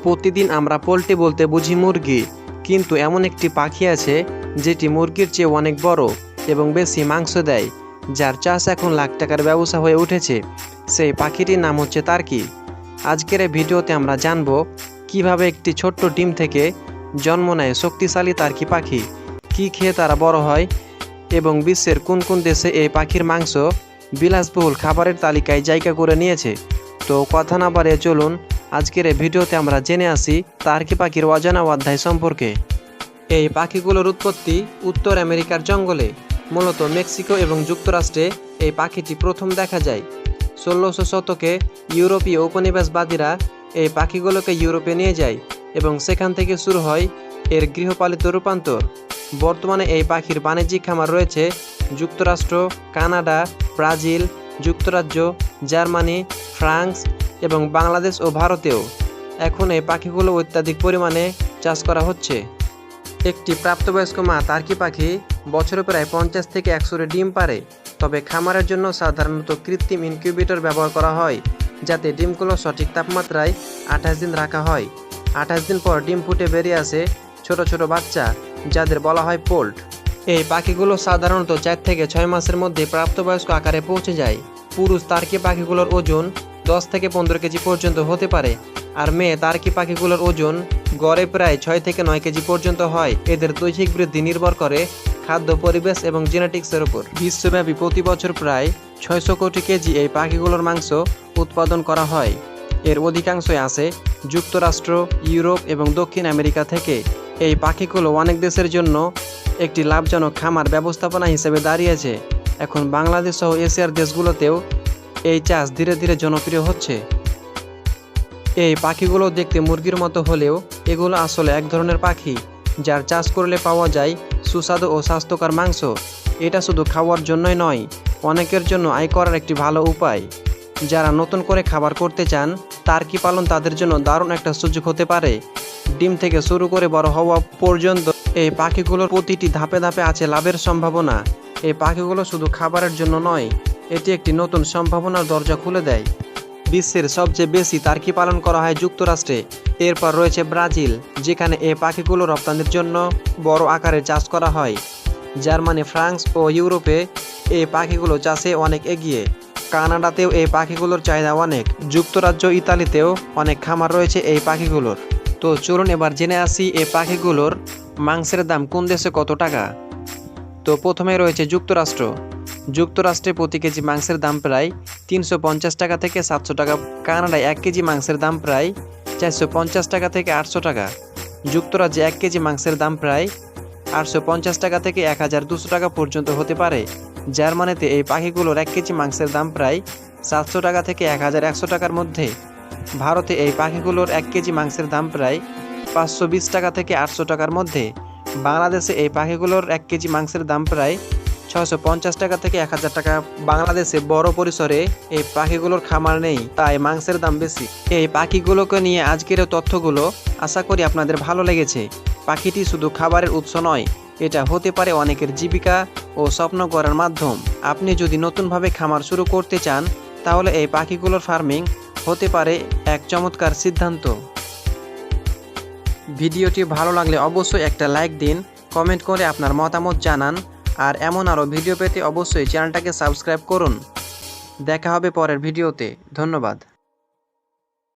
প্রতিদিন আমরা পোল্ট্রি বলতে বুঝি মুরগি, কিন্তু এমন একটি পাখি আছে যেটি মুরগির চেয়ে অনেক বড় এবং বেশি মাংস দেয়, যার চাষ এখন লাখ টাকার ব্যবসা হয়ে উঠেছে। সেই পাখিটির নাম হচ্ছে টার্কি। আজকের এই ভিডিওতে আমরা জানব কিভাবে একটি ছোট্ট ডিম থেকে জন্ম নেয় শক্তিশালী টার্কি পাখি, কি খেয়ে তারা বড় হয় এবং বিশ্বের কোন কোন দেশে এই পাখির মাংস বিলাসবহুল খাবারের তালিকায় জায়গা করে নিয়েছে। তো কথা না বাড়িয়ে চলুন আজকের এই ভিডিওতে আমরা জেনে আসি টার্কি পাখির অজানা অধ্যায় সম্পর্কে। এই পাখিগুলোর উৎপত্তি উত্তর আমেরিকার জঙ্গলে, মূলত মেক্সিকো এবং যুক্তরাষ্ট্রে এই পাখিটি প্রথম দেখা যায়। 1600 শতকে ইউরোপীয় উপনিবেশবাদীরা এই পাখিগুলোকে ইউরোপে নিয়ে যায় এবং সেখান থেকে শুরু হয় এর গৃহপালিত রূপান্তর। বর্তমানে এই পাখির বাণিজ্যিক খামার রয়েছে যুক্তরাষ্ট্র, কানাডা, ব্রাজিল, যুক্তরাজ্য, জার্মানি, ফ্রান্স এবং বাংলাদেশ ও ভারতেও। এখন এই পাখিগুলো অত্যাধিক পরিমাণে চাষ করা হচ্ছে। একটি প্রাপ্তবয়স্ক মা টার্কি পাখি বছরে প্রায় 50 থেকে 100 ডিম পারে, তবে খামারের জন্য সাধারণত কৃত্রিম ইনকিউবেটর ব্যবহার করা হয়, যাতে ডিমগুলো সঠিক তাপমাত্রায় 28 দিন রাখা হয়। 28 দিন পর ডিম ফুটে বেরিয়ে আসে ছোট ছোট বাচ্চা, যাদের বলা হয় পোল্ট। এই পাখিগুলো সাধারণত 4 থেকে 6 মাসের মধ্যে প্রাপ্তবয়স্ক আকারে পৌঁছে যায়। পুরুষ টার্কি পাখিগুলোর ওজন 10 থেকে 15 কেজি পর্যন্ত হতে পারে, আর মেয়ে টার্কি পাখিগুলোর ওজন গড়ে প্রায় 6 থেকে 9 কেজি পর্যন্ত হয়। এদের দৈহিক বৃদ্ধি নির্ভর করে খাদ্য, পরিবেশ এবং জেনেটিক্সের উপর। বিশ্বব্যাপী প্রতি বছর প্রায় 600 কোটি কেজি এই পাখিগুলোর মাংস উৎপাদন করা হয়। এর অধিকাংশই আসে যুক্তরাষ্ট্র, ইউরোপ এবং দক্ষিণ আমেরিকা থেকে। এই পাখিগুলো অনেক দেশের জন্য একটি লাভজনক খামার ব্যবস্থাপনা হিসেবে দাঁড়িয়েছে। এখন বাংলাদেশ সহ এশিয়ার দেশগুলোতেও এই চাষ ধীরে ধীরে জনপ্রিয় হচ্ছে। এই পাখিগুলো দেখতে মুরগির মতো হলেও এগুলো আসলে এক ধরনের পাখি, যার চাষ করলে পাওয়া যায় সুস্বাদু ও স্বাস্থ্যকর মাংস। এটা শুধু খাওয়ার জন্যই নয়, অনেকের জন্য আয় করার একটি ভালো উপায়। যারা নতুন করে খাবার করতে চান, টার্কি পালন তাদের জন্য দারুণ একটা সুযোগ হতে পারে। ডিম থেকে শুরু করে বড় হওয়া পর্যন্ত এই পাখিগুলোর প্রতিটি ধাপে ধাপে আছে লাভের সম্ভাবনা। এই পাখিগুলো শুধু খাবারের জন্য নয়, এটি একটি নতুন সম্ভাবনার দরজা খুলে দেয়। বিশ্বের সবচেয়ে বেশি টার্কি পালন করা হয় যুক্তরাষ্ট্রে, এরপর রয়েছে ব্রাজিল, যেখানে এই পাখিগুলো রপ্তানির জন্য বড় আকারে চাষ করা হয়। জার্মানি, ফ্রান্স ও ইউরোপে এই পাখিগুলো চাষে অনেক এগিয়ে। কানাডাতেও এই পাখিগুলোর চাহিদা অনেক। যুক্তরাজ্য, ইতালিতেও অনেক খামার রয়েছে এই পাখিগুলোর। তো চলুন এবার জেনে আসি এই পাখিগুলোর মাংসের দাম কোন দেশে কত টাকা। তো প্রথমে রয়েছে যুক্তরাষ্ট্র। যুক্তরাষ্ট্রে প্রতি কেজি মাংসের দাম প্রায় 350 টাকা থেকে 700 টাকা। কানাডায় 1 কেজি মাংসের দাম প্রায় 450 টাকা থেকে 800 টাকা। যুক্তরাজ্যে 1 কেজি মাংসের দাম প্রায় 850 টাকা থেকে 1200 টাকা পর্যন্ত হতে পারে। জার্মানিতে এই পাখিগুলোর 1 কেজি মাংসের দাম প্রায় 700 টাকা থেকে 1100 টাকার মধ্যে। ভারতে এই পাখিগুলোর 1 কেজি মাংসের দাম প্রায় 520 টাকা থেকে 800 টাকার মধ্যে। বাংলাদেশে এই পাখিগুলোর 1 কেজি মাংসের দাম প্রায় 650 টাকা থেকে 1000 টাকা। বাংলাদেশে বড় পরিসরে এই পাখিগুলোর খামার নেই, তাই মাংসের দাম বেশি। এই পাখিগুলোকে নিয়ে আজকের তথ্যগুলো আশা করি আপনাদের ভালো লেগেছে। পাখিটি শুধু খাবারের উৎস নয়, এটা হতে পারে অনেকের জীবিকা ও স্বপ্ন করার মাধ্যম। আপনি যদি নতুনভাবে খামার শুরু করতে চান, তাহলে এই পাখিগুলোর ফার্মিং হতে পারে এক চমৎকার সিদ্ধান্ত। ভিডিওটি ভালো লাগলে অবশ্যই একটা লাইক দিন, কমেন্ট করে আপনার মতামত জানান, আর এমন আরও ভিডিও পেতে অবশ্যই চ্যানেলটাকে সাবস্ক্রাইব করুন। দেখা হবে পরের ভিডিওতে। ধন্যবাদ।